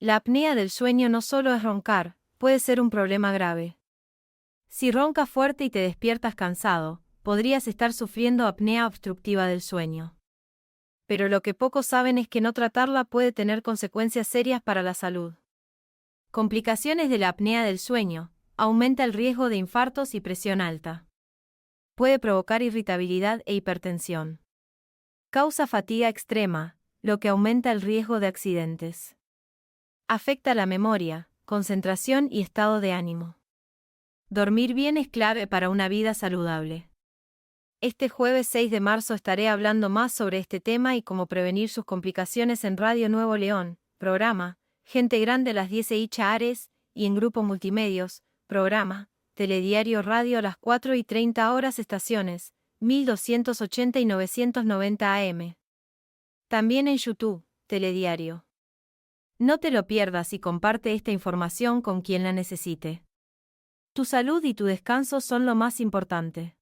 La apnea del sueño no solo es roncar, puede ser un problema grave. Si roncas fuerte y te despiertas cansado, podrías estar sufriendo apnea obstructiva del sueño. Pero lo que pocos saben es que no tratarla puede tener consecuencias serias para la salud. Complicaciones de la apnea del sueño: aumenta el riesgo de infartos y presión alta. Puede provocar irritabilidad e hipertensión. Causa fatiga extrema, lo que aumenta el riesgo de accidentes. Afecta la memoria, concentración y estado de ánimo. Dormir bien es clave para una vida saludable. Este jueves 6 de marzo estaré hablando más sobre este tema y cómo prevenir sus complicaciones en Radio Nuevo León, programa Gente Grande las 10 Ares, y en Grupo Multimedios, programa Telediario Radio a las 4:30 estaciones, 1280 y 990 AM. También en YouTube, Telediario. No te lo pierdas y comparte esta información con quien la necesite. Tu salud y tu descanso son lo más importante.